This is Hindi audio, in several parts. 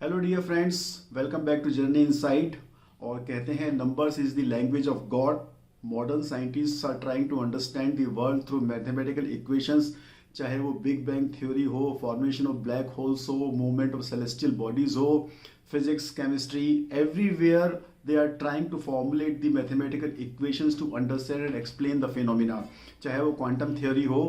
Hello dear friends, welcome back to Journey Insight. और कहते हैं numbers is the language of God. Modern scientists are trying to understand the world through mathematical equations. चाहे वो बिग बैंग थ्योरी हो, फॉर्मेशन ऑफ ब्लैक होल्स हो, मूवमेंट ऑफ सेलेस्टियल बॉडीज हो, physics, chemistry, everywhere they are trying to formulate the mathematical equations to understand and explain the phenomena. चाहे वो quantum theory हो,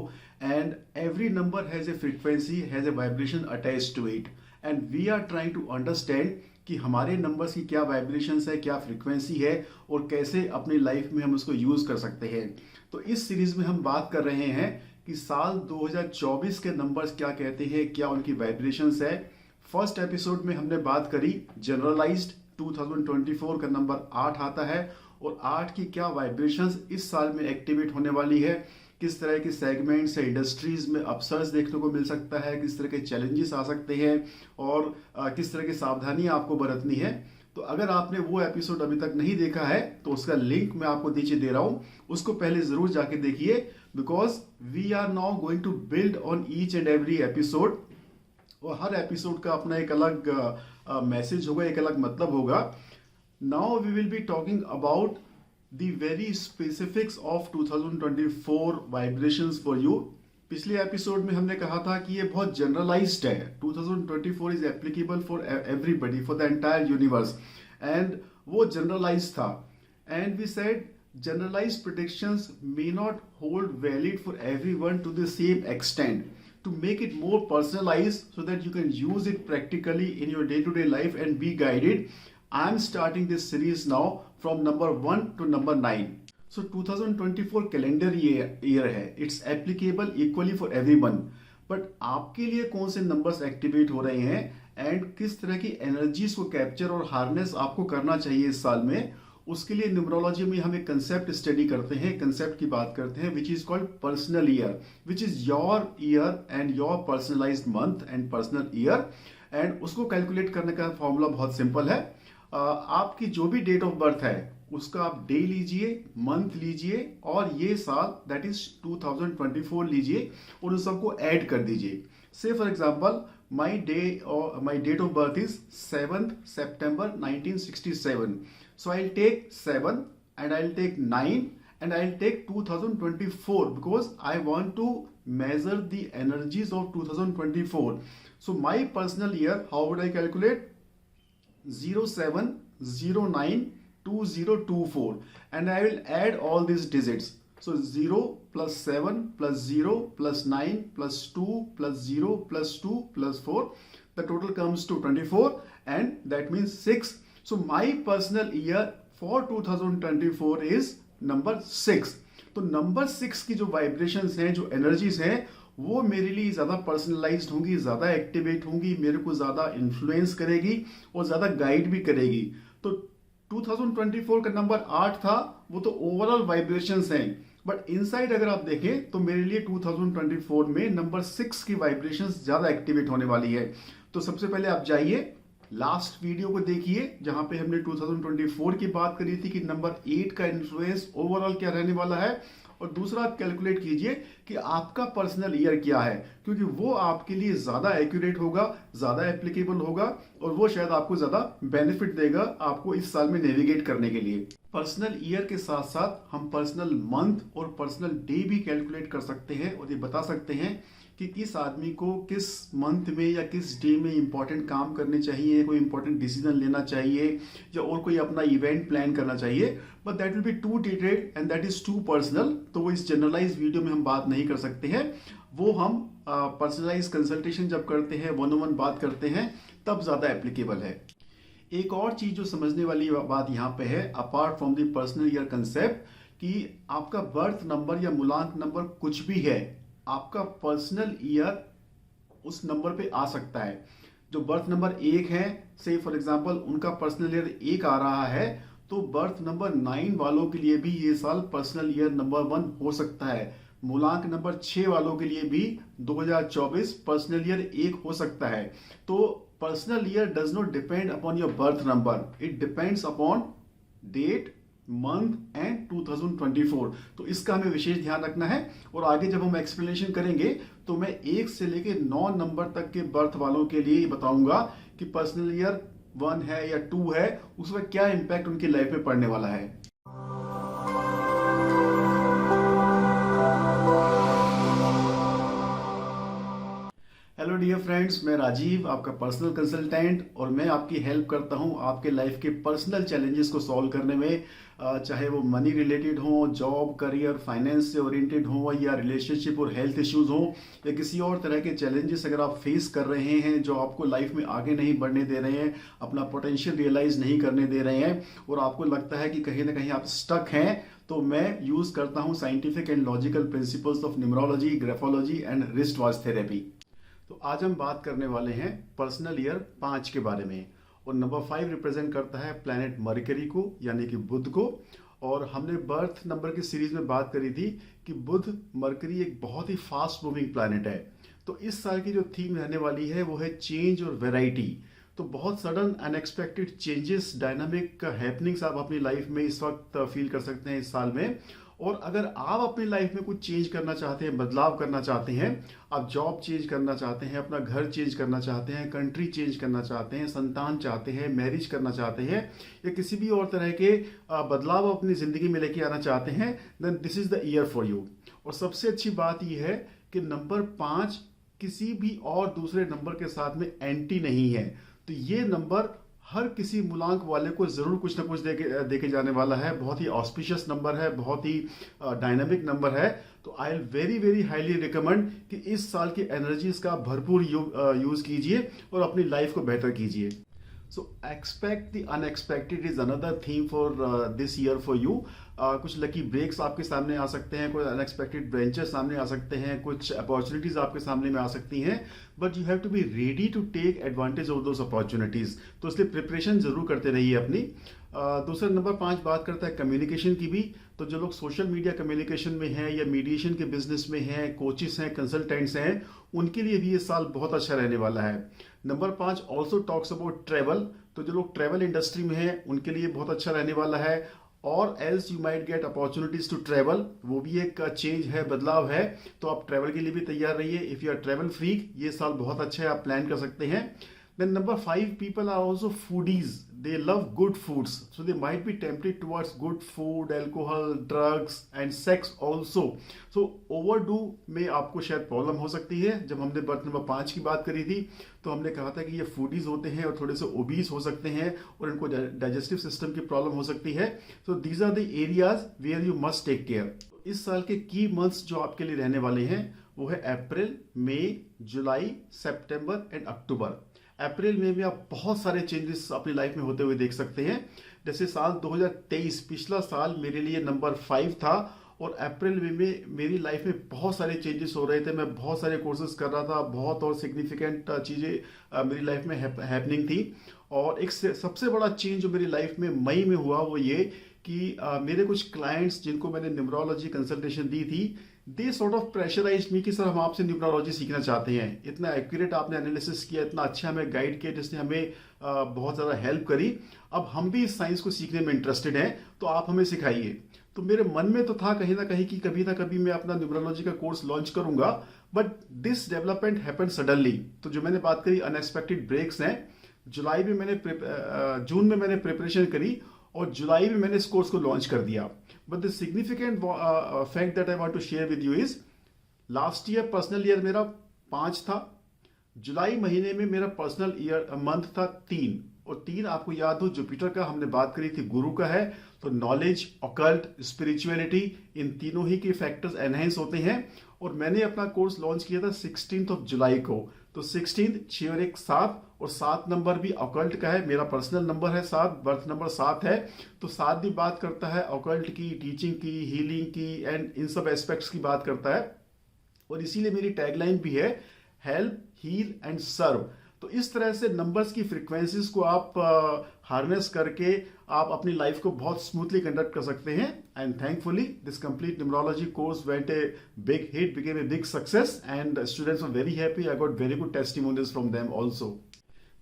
and every number has a frequency, has a vibration attached to it, and we are trying to understand कि हमारे नंबर्स की क्या वाइब्रेशंस है, क्या फ्रीक्वेंसी है और कैसे अपनी लाइफ में हम उसको यूज कर सकते हैं। तो इस सीरीज में हम बात कर रहे हैं कि साल 2024 के नंबर्स क्या कहते हैं, क्या उनकी वाइब्रेशंस है। फर्स्ट एपिसोड में हमने बात करी जनरलाइज्ड 2024 का नंबर 8 आता है और 8 की क्या वाइब्रेशंस इस साल में एक्टिवेट होने वाली है, किस तरह के सेगमेंट्स या इंडस्ट्रीज में अपसर्स देखने को मिल सकता है, किस तरह के चैलेंजेस आ सकते हैं और किस तरह की सावधानियां आपको बरतनी है। तो अगर आपने वो एपिसोड अभी तक नहीं देखा है तो उसका लिंक मैं आपको नीचे दे रहा हूं, उसको पहले जरूर जाके देखिए, because we are now going to build on each and every episode. और हर एपिसोड का अपना एक अलग मैसेज होगा, एक अलग मतलब होगा। Now we will be talking about the very specifics of 2024 vibrations for you. पिछले एपिसोड में हमने कहा था कि ये बहुत जनरलाइज्ड है। 2024 is applicable for everybody, for the entire universe, and वो जनरलाइज था। And we said generalized predictions may not hold valid for everyone to the same extent. To make it more personalized so that you can use it practically in your day-to-day life and be guided, I am starting this series now from number 1 to number 9. So 2024 calendar year है, it's applicable equally for everyone. But आपके लिए कौन से नंबर्स एक्टिवेट हो रहे हैं एंड किस तरह की एनर्जीज को कैप्चर और हार्नेस आपको करना चाहिए इस साल में, उसके लिए न्यूमरोलॉजी में हम एक कंसेप्ट स्टडी करते हैं, कंसेप्ट की बात करते हैं, which is called personal year, which is your year and your personalised month and personal year. And उसको कैलकुलेट करने का फॉर्मूला बहुत सिंपल है। आपकी जो भी डेट ऑफ बर्थ है उसका आप डे लीजिए, मंथ लीजिए और ये साल दैट इज 2024 लीजिए और उन सबको ऐड कर दीजिए। से for example my date of birth is 7th September 1967. So I'll take 7 and I'll take 9 and I'll take 2024 because I want to measure the energies of 2024. So my personal year, how would I calculate? 07092024 and I will add all these digits. So 0 plus 7 plus 0 plus 9 plus 2 plus 0 plus 2 plus 4. The total comes to 24 and that means 6. So my personal year for 2024 is number 6. तो नंबर 6 की जो वाइब्रेशंस हैं, जो एनर्जीज हैं, वो मेरे लिए ज़्यादा पर्सनलाइज्ड होंगी, ज़्यादा एक्टिवेट होंगी, मेरे को ज़्यादा इन्फ्लुएंस करेगी और ज़्यादा गाइड भी करेगी। तो 2024 का नंबर 8 था, वो तो ओवरऑल वाइब्रेशंस हैं, बट इनसाइड अगर आप देखें तो मेरे लिए 2024 में नंबर 6 की वाइब्रेशंस ज्यादा एक्टिवेट होने वाली है। तो सबसे पहले आप जाइए लास्ट वीडियो को देखिए जहां पे हमने 2024 की बात करी थी कि नंबर 8 का इन्फ्लुएंस ओवरऑल क्या रहने वाला है, और दूसरा आप कैलकुलेट कीजिए कि आपका पर्सनल ईयर क्या है, क्योंकि वो आपके लिए ज्यादा एक्यूरेट होगा, ज्यादा एप्लीकेबल होगा और वो शायद आपको ज्यादा बेनिफिट देगा आपको इस साल में नेविगेट करने के लिए। पर्सनल ईयर के साथ साथ हम पर्सनल मंथ और पर्सनल डे भी कैलकुलेट कर सकते हैं और ये बता सकते हैं कि किस आदमी को किस मंथ में या किस डे में इंपॉर्टेंट काम करने चाहिए, कोई इंपॉर्टेंट डिसीजन लेना चाहिए या और कोई अपना इवेंट प्लान करना चाहिए। But that will be too detailed and that is too personal, तो वो इस जनरलाइज वीडियो में हम बात नहीं कर सकते हैं। वो हम पर्सनलाइज कंसल्टेशन जब करते हैं, 1-on-1 बात करते हैं, तब ज्यादा एप्लीकेबल है। एक और चीज जो समझने वाली बात यहाँ पे है, apart from the personal year concept, कि आपका बर्थ नंबर या मूलांक नंबर कुछ भी है, आपका पर्सनल ईयर उस नंबर पे आ सकता है। जो बर्थ नंबर 1 है, से फॉर एग्जांपल उनका पर्सनल ईयर 1 आ रहा है, तो बर्थ नंबर 9 वालों के लिए भी ये साल पर्सनल ईयर नंबर 1 हो सकता है। मूलांक नंबर 6 वालों के लिए भी 2024 पर्सनल ईयर 1 हो सकता है। तो personal year does not depend upon your birth number, it depends upon date, month and 2024। तो इसका हमें विशेष ध्यान रखना है और आगे जब हम एक्सप्लेनेशन करेंगे तो मैं 1 से लेकर 9 नंबर तक के बर्थ वालों के लिए बताऊंगा कि पर्सनल ईयर 1 है या 2 है, उसमें क्या इम्पैक्ट उनकी लाइफ में पड़ने वाला है। हेलो डियर फ्रेंड्स, मैं राजीव, आपका पर्सनल कंसल्टेंट, और मैं आपकी हेल्प करता हूं आपके लाइफ के पर्सनल चैलेंजेस को सॉल्व करने में। चाहे वो मनी रिलेटेड हो, जॉब, करियर, फाइनेंस से ओरिएंटेड हो, या रिलेशनशिप और हेल्थ इश्यूज हो, या किसी और तरह के चैलेंजेस अगर आप फेस कर रहे हैं जो आपको लाइफ में आगे नहीं बढ़ने दे रहे हैं, अपना पोटेंशियल रियलाइज नहीं करने दे रहे हैं, और आपको लगता है कि कहीं ना कहीं आप स्टक हैं, तो मैं यूज करता हूं scientific and logical principles of numerology, graphology and wrist watch therapy. तो आज हम बात करने वाले हैं पर्सनल ईयर 5 के बारे में, और नंबर 5 रिप्रेजेंट करता है प्लैनेट मरकरी को, यानी कि बुध को। और हमने बर्थ नंबर की सीरीज में बात करी थी कि बुध, मरकरी एक बहुत ही फास्ट मूविंग प्लैनेट है। तो इस साल की जो थीम रहने वाली है वो है चेंज और वेराइटी। तो बहुत sudden unexpected changes, dynamic happenings आप अपनी लाइफ में इस वक्त फील कर सकते हैं इस साल में। और अगर आप अपनी लाइफ में कुछ चेंज करना चाहते हैं, बदलाव करना चाहते हैं, आप जॉब चेंज करना चाहते हैं, अपना घर चेंज करना चाहते हैं, कंट्री चेंज करना चाहते हैं, संतान चाहते हैं, मैरिज करना चाहते हैं, या किसी भी और तरह के बदलाव अपनी जिंदगी में लेके आना चाहते हैं, then this is the year for you. और सबसे अच्छी बात यह है कि नंबर 5 किसी भी और दूसरे नंबर के साथ में एंटी नहीं है। तो ये नंबर हर किसी मूलांक वाले को जरूर कुछ ना कुछ देके जाने वाला है। बहुत ही ऑस्पिशियस नंबर है, बहुत ही डायनामिक नंबर है। तो I will very very highly recommend कि इस साल की एनर्जीज का भरपूर यूज कीजिए और अपनी लाइफ को बेहतर कीजिए। So expect the unexpected is another theme for this year for you. कुछ लकी ब्रेक्स आपके सामने आ सकते हैं, कुछ अनएक्सपेक्टेड वेंचर सामने आ सकते हैं, कुछ अपॉर्चुनिटीज आपके सामने में आ सकती हैं, but you have to be ready to take advantage of those opportunities. तो इसलिए प्रिपरेशन जरूर करते रहिए अपनी। दूसरा नंबर 5 बात करता है कम्युनिकेशन की भी। तो जो लोग सोशल मीडिया कम्युनिकेशन में हैं या मीडिएशन के बिजनेस में हैं, कोचेस हैं, कंसल्टेंट्स हैं, उनके लिए भी ये साल बहुत अच्छा रहने वाला है। Number 5 also talks about travel. तो जो लोग ट्रेवल इंडस्ट्री में हैं उनके लिए बहुत अच्छा रहने वाला है। और else you might get opportunities to travel, वो भी एक चेंज है, बदलाव है। तो आप ट्रेवल के लिए भी तैयार रहिए। If you are travel freak, ये साल बहुत अच्छा है, आप प्लान कर सकते हैं। Then number 5, people are also foodies. They love good foods. So they might be tempted towards good food, alcohol, drugs and sex also. So overdo में आपको शायद प्रॉब्लम हो सकती है। जब हमने बर्थ नंबर 5 की बात करी थी तो हमने कहा था कि ये फूडीज होते हैं और थोड़े से ओबीस हो सकते हैं और इनको डाइजेस्टिव सिस्टम की प्रॉब्लम हो सकती है। So these are the areas where you must take care. इस साल के की मंथ्स जो आपके लिए रहने वाले हैं वो है अप्रैल, मई, जुलाई, सितंबर एंड अक्टूबर। अप्रैल में भी आप बहुत सारे चेंजेस अपनी लाइफ में होते हुए देख सकते हैं। जैसे साल 2023, पिछला साल मेरे लिए नंबर 5 था, और अप्रैल में मेरी लाइफ में बहुत सारे चेंजेस हो रहे थे। मैं बहुत सारे कोर्सेज कर रहा था, बहुत और सिग्निफिकेंट चीज़ें मेरी लाइफ में हैपनिंग थी। और एक सबसे बड़ा चेंज जो मेरी लाइफ में मई में हुआ वो ये कि मेरे कुछ क्लाइंट्स जिनको मैंने न्यूमरोलॉजी कंसल्टेशन दी थी, दे सॉर्ट ऑफ प्रेशराइज मी कि सर हम आपसे न्यूमरोलॉजी सीखना चाहते हैं। इतना एक्यूरेट आपने एनालिसिस किया, इतना अच्छा हमें गाइड किया, जिसने हमें बहुत ज़्यादा हेल्प करी। अब हम भी इस साइंस को सीखने में इंटरेस्टेड हैं, तो आप हमें सिखाइए। तो मेरे मन में तो था कहीं ना कभी मैं अपना न्यूमरोलॉजी का कोर्स लॉन्च करूंगा, but this development happened suddenly. तो जो मैंने बात करी अनएक्सपेक्टेड ब्रेक्स हैं। जून में मैंने प्रिपरेशन करी और जुलाई में मैंने इस कोर्स को लॉन्च कर दिया। But the significant fact that I want to share with you is, last year personal year मेरा 5 था। जुलाई महीने में मेरा पर्सनल ईयर मंथ था 3, और 3 आपको याद हो जुपिटर का हमने बात करी थी, गुरु का है। तो नॉलेज, ऑकल्ट, स्पिरिचुअलिटी, इन तीनों ही के फैक्टर्स एनहेंस होते हैं। और मैंने अपना कोर्स लॉन्च किया था 16 जुलाई को। तो 16, 6 और 1 7, और 7 नंबर भी ऑकल्ट का है। मेरा पर्सनल नंबर है 7, बर्थ नंबर 7 है। तो 7 भी बात करता है ऑकल्ट की, टीचिंग की, हीलिंग की, एंड इन सब एस्पेक्ट्स की बात करता है। और इसीलिए मेरी टैगलाइन भी है हेल्प, हील एंड सर्व। तो इस तरह से नंबर्स की फ्रीक्वेंसीज को आप हार्नेस करके आप अपनी लाइफ को बहुत स्मूथली कंडक्ट कर सकते हैं। And thankfully this complete numerology course went a big hit, became a big success, and students were very happy. I got very good testimonials from them also.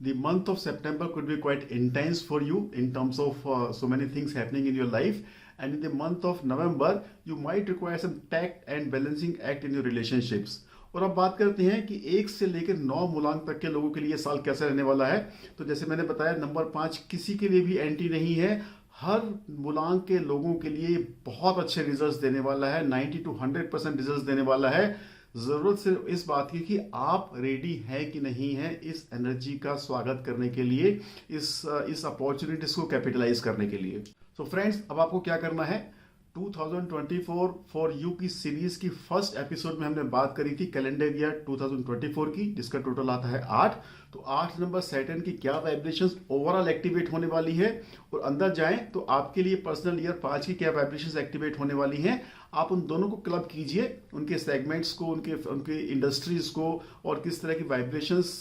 The month of September could be quite intense for you in terms of so many things happening in your life, and in the month of November you might require some tact and balancing act in your relationships. और अब बात करते हैं कि 1 से लेकर 9 मूलांक तक के लोगों के लिए साल कैसा रहने वाला है। तो जैसे मैंने बताया, नंबर 5 किसी के लिए भी एंटी नहीं है। हर मूलांक के लोगों के लिए बहुत अच्छे रिजल्ट्स देने वाला है, 90 to 100% रिजल्ट्स देने वाला है। ज़रूरत सिर्फ इस बात की कि आप रेडी हैं कि नहीं है इस एनर्जी का स्वागत करने के लिए, इस अपॉर्चुनिटीज़ को कैपिटलाइज करने के लिए। सो फ्रेंड्स, अब आपको क्या करना है, 2024 फॉर यू की सीरीज की फर्स्ट एपिसोड में हमने बात करी थी कैलेंडर ईयर 2024 की, जिसका टोटल आता है 8। तो 8 नंबर सैटर्न की क्या वाइब्रेशंस ओवरऑल एक्टिवेट होने वाली है, और अंदर जाएं तो आपके लिए पर्सनल ईयर 5 की क्या वाइब्रेशंस एक्टिवेट होने वाली हैं। आप उन दोनों को क्लब कीजिए, उनके सेगमेंट्स को, उनके इंडस्ट्रीज को, और किस तरह की वाइब्रेशंस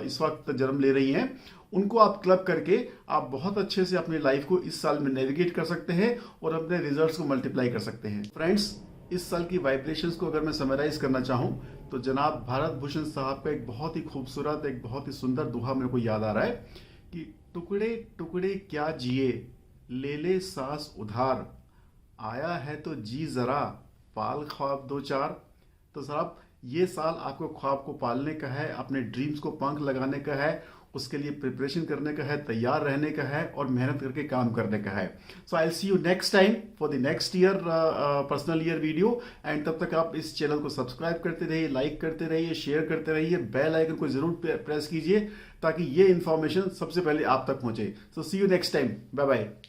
इस वक्त जन्म ले रही हैं, उनको आप क्लब करके आप बहुत अच्छे से अपनी लाइफ को इस साल में नेविगेट कर सकते हैं और अपने रिजल्ट्स को मल्टीप्लाई कर सकते हैं। फ्रेंड्स, इस साल की वाइब्रेशंस को अगर मैं समराइज करना चाहूं तो जनाब भारत भूषण साहब का एक बहुत ही खूबसूरत, एक बहुत ही सुंदर दोहा मेरे को याद आ रहा है कि टुकड़े टुकड़े क्या जिए, ले ले सांस उधार, आया है तो जी जरा, पाल ख्वाब दो चार। तो साहब, ये साल आपको ख्वाब को पालने का है, अपने ड्रीम्स को पंख लगाने का है, उसके लिए प्रिपरेशन करने का है, तैयार रहने का है और मेहनत करके काम करने का है। So I will see you next time for the next year personal year video. And तब तक आप इस चैनल को सब्सक्राइब करते रहिए, लाइक करते रहिए, शेयर करते रहिए, बेल आइकन को जरूर प्रेस कीजिए ताकि ये इन्फॉर्मेशन सबसे पहले आप तक पहुंचे। So see you next time, bye bye.